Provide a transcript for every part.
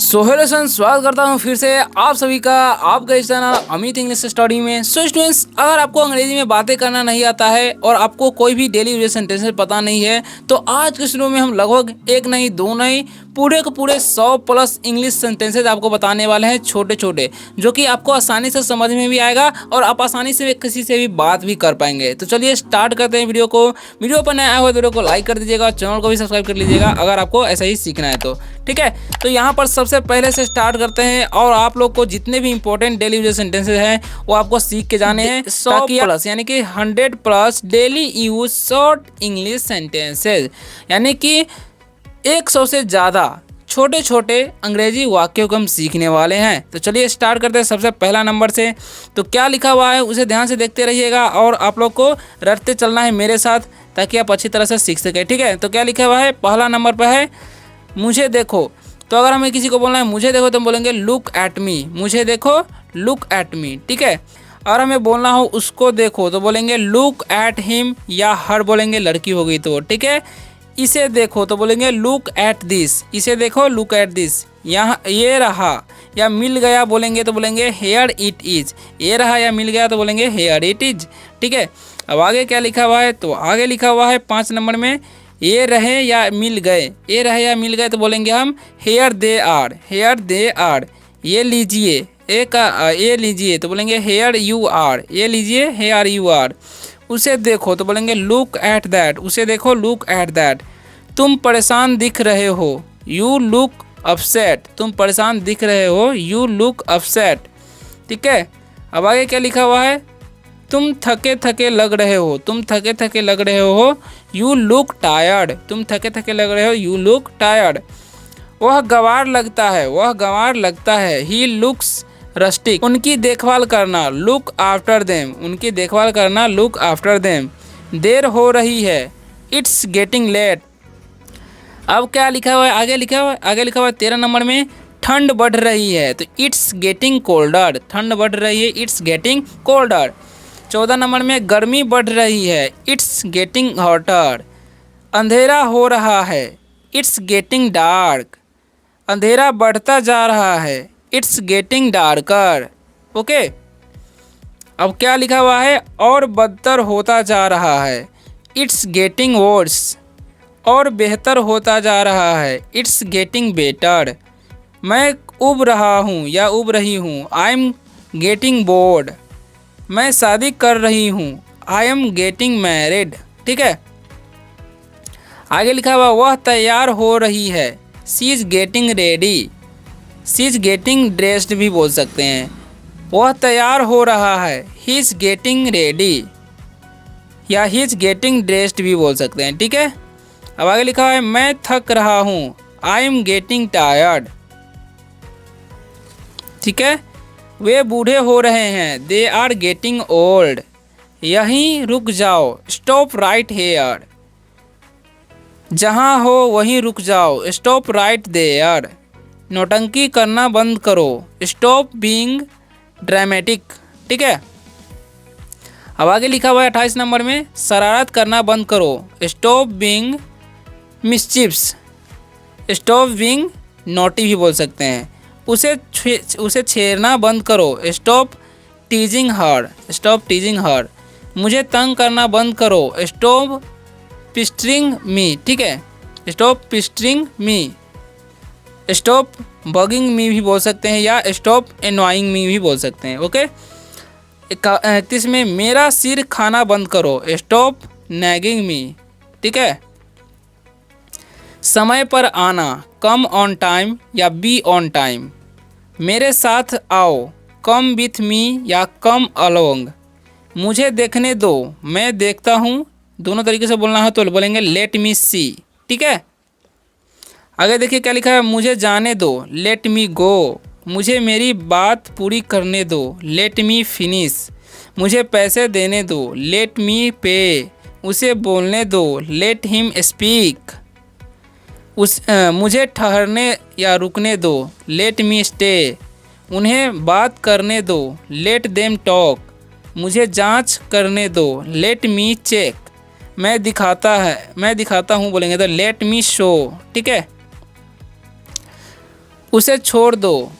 So hello students, स्वागत करता हूँ फिर से आप सभी का आपका इस चैनल अमित इंग्लिश स्टडी में। सो स्टूडेंट्स, अगर आपको अंग्रेजी में बातें करना नहीं आता है और आपको कोई भी डेली यूजेज सेंटेंसेस पता नहीं है तो आज के इस वीडियो में हम लगभग एक नहीं दो नहीं पूरे के पूरे 100+ इंग्लिश सेंटेंसेस आपको बताने वाले हैं, छोटे छोटे, जो कि आपको आसानी से समझ में भी आएगा और आप आसानी से किसी से भी बात भी कर पाएंगे। तो चलिए स्टार्ट करते हैं वीडियो को। वीडियो पर नया हुआ वीडियो को लाइक कर दीजिएगा, चैनल को भी सब्सक्राइब कर लीजिएगा अगर आपको ऐसा ही सीखना है तो। ठीक है, तो यहाँ पर सबसे पहले से स्टार्ट करते हैं और आप लोग को जितने भी इंपॉर्टेंट डेली यूज सेंटेंसेस हैं वो आपको सीख के जाने हैं 100+ यानी कि 100+ daily use short English sentences, यानी कि 100 से ज़्यादा छोटे छोटे अंग्रेजी वाक्यों को हम सीखने वाले हैं। तो चलिए स्टार्ट करते हैं सबसे पहला नंबर से। तो क्या लिखा हुआ है उसे ध्यान से देखते रहिएगा और आप लोग को रटते चलना है मेरे साथ ताकि आप अच्छी तरह से सीख सकें। ठीक है, तो क्या लिखा हुआ है, पहला नंबर पर है मुझे देखो। तो अगर हमें किसी को बोलना है मुझे देखो तो हम बोलेंगे लुक एट मी, मुझे देखो लुक एट मी। ठीक है, और हमें बोलना हो उसको देखो तो बोलेंगे लुक एट हिम या हर बोलेंगे, लड़की हो गई तो। ठीक है, इसे देखो तो बोलेंगे लुक एट दिस, इसे देखो लुक एट दिस। यहाँ ये रहा या मिल गया बोलेंगे तो बोलेंगे हेयर इट इज, ये रहा या मिल गया तो बोलेंगे हेयर इट इज। ठीक है, अब आगे क्या लिखा हुआ है, तो आगे लिखा हुआ है 5 नंबर में ये रहे या मिल गए, ये रहे या मिल गए तो बोलेंगे हम here they are, here they are. ये लीजिए, ये लीजिए तो बोलेंगे हेयर यू आर, ये लीजिए हेयर यू आर। उसे देखो तो बोलेंगे लुक एट दैट, उसे देखो लुक एट दैट। तुम परेशान दिख रहे हो, यू लुक अपसेट, तुम परेशान दिख रहे हो, यू लुक अपसेट। ठीक है, अब आगे क्या लिखा हुआ है, तुम थके थके लग रहे हो, तुम थके थके लग रहे हो, यू लुक टायर्ड, तुम थके थके लग रहे हो, यू लुक टायर्ड। वह गंवार लगता है, वह गंवार लगता है, ही लुक्स रस्टिक, उनकी देखभाल करना, लुक आफ्टर देम, उनकी देखभाल करना, लुक आफ्टर देम। देर हो रही है, इट्स गेटिंग लेट। अब क्या लिखा हुआ है, आगे लिखा हुआ है, आगे लिखा हुआ है 13 नंबर में ठंड बढ़ रही है तो इट्स गेटिंग कोल्डर, ठंड बढ़ रही है, इट्स गेटिंग कोल्डर। 14 नंबर में गर्मी बढ़ रही है, इट्स गेटिंग हॉटर। अंधेरा हो रहा है, इट्स गेटिंग डार्क, अंधेरा बढ़ता जा रहा है, इट्स गेटिंग डार्कर। ओके, अब क्या लिखा हुआ है, और बदतर होता जा रहा है, इट्स गेटिंग वर्स, और बेहतर होता जा रहा है, इट्स गेटिंग बेटर। मैं उब रहा हूँ या उब रही हूँ, आई एम गेटिंग बोर्ड। मैं शादी कर रही हूँ, आई एम गेटिंग मैरिड। ठीक है, आगे लिखा हुआ वह तैयार हो रही है, she is getting ready, she is getting dressed भी बोल सकते हैं। वह तैयार हो रहा है, ही इज़ गेटिंग रेडी या ही इज़ गेटिंग ड्रेस्ड भी बोल सकते हैं। ठीक है, अब आगे लिखा है मैं थक रहा हूँ, आई एम गेटिंग टायर्ड। ठीक है, वे बूढ़े हो रहे हैं, दे आर गेटिंग ओल्ड। यहीं रुक जाओ, स्टॉप राइट हेयर। जहाँ हो वहीं रुक जाओ, स्टॉप राइट देयर। नौटंकी करना बंद करो, स्टॉप बीइंग ड्रामेटिक। ठीक है, अब आगे लिखा हुआ है 28 नंबर में शरारत करना बंद करो, stop being mischiefs, stop being naughty भी बोल सकते हैं। उसे छेड़ना बंद करो, स्टॉप टीजिंग हर, स्टॉप टीजिंग हर। मुझे तंग करना बंद करो, स्टॉप पिस्टरिंग मी। ठीक है, स्टॉप पिस्टरिंग मी, स्टॉप बगिंग मी भी बोल सकते हैं या स्टॉप एनवाइंग मी भी बोल सकते हैं। ओके, 31 में मेरा सिर खाना बंद करो, स्टॉप नैगिंग मी। ठीक है, समय पर आना, कम ऑन टाइम या बी ऑन टाइम। मेरे साथ आओ, कम विथ मी या कम अलोंग। मुझे देखने दो, मैं देखता हूँ, दोनों तरीके से बोलना है तो बोलेंगे लेट मी सी। ठीक है, आगे देखिए क्या लिखा है, मुझे जाने दो, लेट मी गो। मुझे मेरी बात पूरी करने दो, लेट मी फिनिश। मुझे पैसे देने दो, लेट मी पे। उसे बोलने दो, लेट हिम स्पीक। मुझे ठहरने या रुकने दो, लेट मी स्टे। उन्हें बात करने दो, लेट देम टॉक। मुझे जांच करने दो, लेट मी चेक। मैं दिखाता हूँ बोलेंगे तो लेट मी शो। ठीक है, उसे छोड़ दो,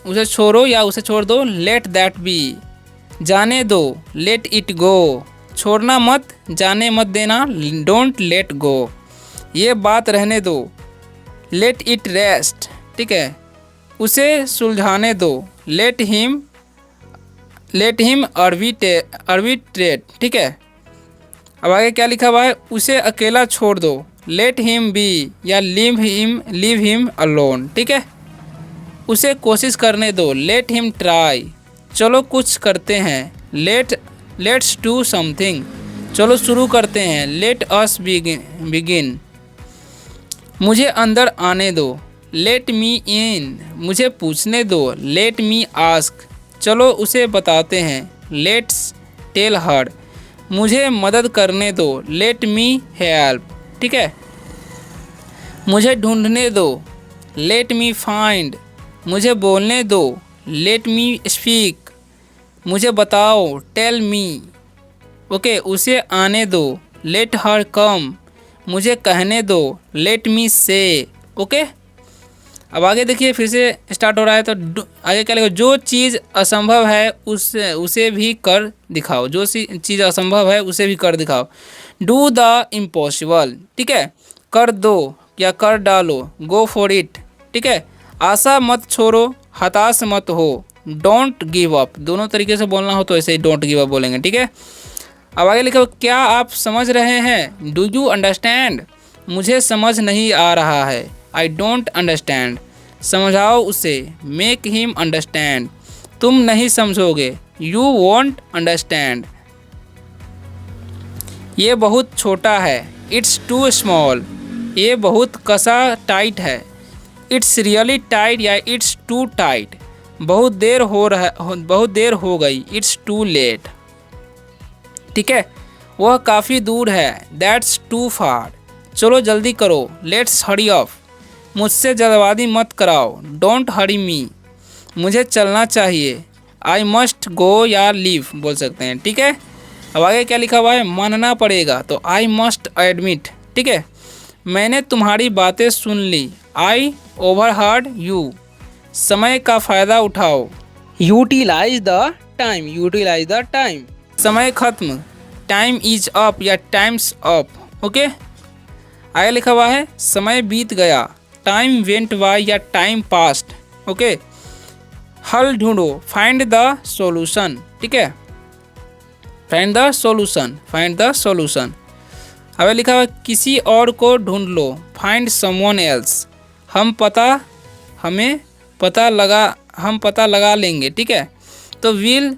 उसे छोड़ो या उसे छोड़ दो, लेट दैट बी, जाने दो, लेट इट गो, छोड़ना मत, जाने मत देना, डोंट लेट गो, ये बात रहने दो, लेट इट रेस्ट, ठीक है, उसे सुलझाने दो, लेट हिम अर्बिट्रेट, ठीक है। अब आगे क्या लिखा हुआ है, उसे अकेला छोड़ दो, लेट हिम बी या लीव हिम अलोन, ठीक है। उसे कोशिश करने दो, लेट हिम ट्राई, चलो कुछ करते हैं, लेट्स डू समथिंग, चलो शुरू करते हैं, लेट अस बिगिन, मुझे अंदर आने दो, लेट मी इन, मुझे पूछने दो, लेट मी आस्क, चलो उसे बताते हैं, लेट्स टेल हर, मुझे मदद करने दो, लेट मी हेल्प, ठीक है। मुझे ढूंढने दो, लेट मी फाइंड, मुझे बोलने दो, लेट मी स्पीक, मुझे बताओ, टेल मी, ओके। उसे आने दो, लेट हर कम, मुझे कहने दो, लेट मी से, ओके। अब आगे देखिए फिर से स्टार्ट हो रहा है, तो आगे क्या लिखा, जो चीज़ असंभव है उसे भी कर दिखाओ, जो चीज़ असंभव है उसे भी कर दिखाओ, डू द इम्पॉसिबल, ठीक है, कर दो या कर डालो, गो फॉर इट, ठीक है। आशा मत छोड़ो, हताश मत हो, डोंट गिव अप, दोनों तरीके से बोलना हो तो ऐसे ही डोंट गिव अप बोलेंगे, ठीक है। अब आगे लिखो, क्या आप समझ रहे हैं, डू यू अंडरस्टैंड, मुझे समझ नहीं आ रहा है, आई डोंट अंडरस्टैंड, समझाओ उसे, मेक हिम अंडरस्टैंड, तुम नहीं समझोगे, यू वॉन्ट अंडरस्टैंड, ये बहुत छोटा है, इट्स टू स्मॉल, ये बहुत कसा टाइट है, इट्स रियली टाइट या इट्स टू टाइट, बहुत देर हो गई, इट्स टू लेट, ठीक है। वह काफ़ी दूर है, दैट्स टू फार, चलो जल्दी करो, लेट्स हरी ऑफ, मुझसे जल्दबाजी मत कराओ, डोंट हरी मी, मुझे चलना चाहिए, आई मस्ट गो या लीव बोल सकते हैं, ठीक है। अब आगे क्या लिखा हुआ है, मानना पड़ेगा, तो आई मस्ट एडमिट, ठीक है। मैंने तुम्हारी बातें सुन ली, आई ओवरहर्ड यू, समय का फ़ायदा उठाओ, यूटिलाइज द टाइम, समय खत्म, टाइम इज अप या टाइम्स अप, ओके। आगे लिखा हुआ है, समय बीत गया, टाइम वेंट बाय या टाइम पास्ट, ओके। हल ढूंढो, फाइंड द सॉल्यूशन, ठीक है, फाइंड द सॉल्यूशन। आगे लिखा हुआ है, किसी और को ढूंढ लो, फाइंड समवन एल्स, हम पता लगा लेंगे, ठीक है। तो विल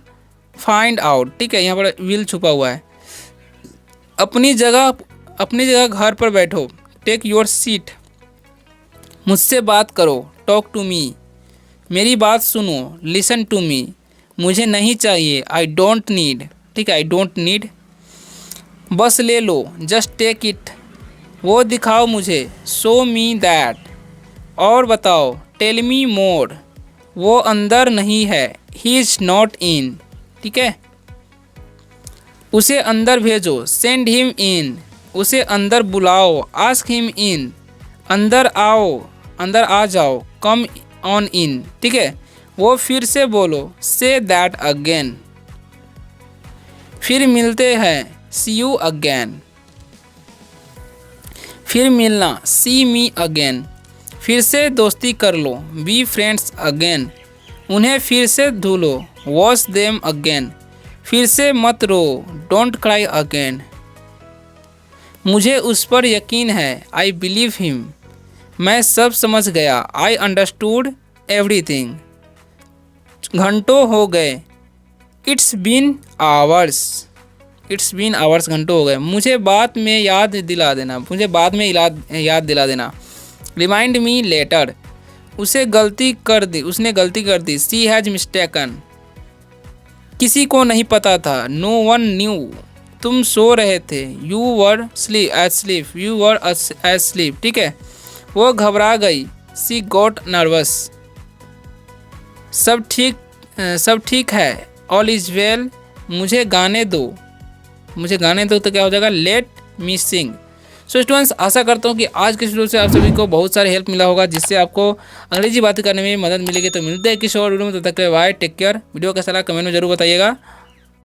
फाइंड आउट, ठीक है, यहाँ पर विल छुपा हुआ है। अपनी जगह घर पर बैठो, टेक योर सीट, मुझसे बात करो, टॉक टू मी, मेरी बात सुनो, लिसन टू मी, मुझे नहीं चाहिए, आई डोंट नीड, ठीक है, आई डोंट नीड, बस ले लो, जस्ट टेक इट, वो दिखाओ मुझे, शो मी दैट, और बताओ, टेल मी मोर, वो अंदर नहीं है, ही इज़ नॉट इन, ठीक है। उसे अंदर भेजो, सेंड हिम इन, उसे अंदर बुलाओ, आस्क हिम इन, अंदर आ जाओ, कम ऑन इन, ठीक है। वो फिर से बोलो, से दैट अगेन, फिर मिलते हैं, सी यू अगेन, फिर मिलना, सी मी अगेन, फिर से दोस्ती कर लो, बी फ्रेंड्स अगेन, उन्हें फिर से धुलो, वॉश देम अगेन, फिर से मत रो, डोंट क्राई अगेन, मुझे उस पर यकीन है, आई बिलीव हिम, मैं सब समझ गया, आई अंडरस्टूड एवरीथिंग, घंटों हो गए, इट्स बीन आवर्स, घंटों हो गए, मुझे बाद में याद दिला देना, रिमाइंड मी लेटर, उसने गलती कर दी, सी हैज मिस्टेकन, किसी को नहीं पता था, नो वन न्यू, तुम सो रहे थे, यू वर एस्लीप, ठीक है। वो घबरा गई, सी गॉट नर्वस, सब ठीक है, ऑल इज वेल, मुझे गाने दो तो क्या हो जाएगा, लेट मी सिंग, सो स्टूडेंट्स आशा करता हूँ कि आज के वीडियो से आप सभी को बहुत सारी हेल्प मिला होगा, जिससे आपको अंग्रेजी बात करने में मदद मिलेगी। तो मिलते हैं किसी और वीडियो में, तब तक के लिए बाय, टेक केयर। वीडियो कैसा लगा कमेंट में जरूर बताइएगा।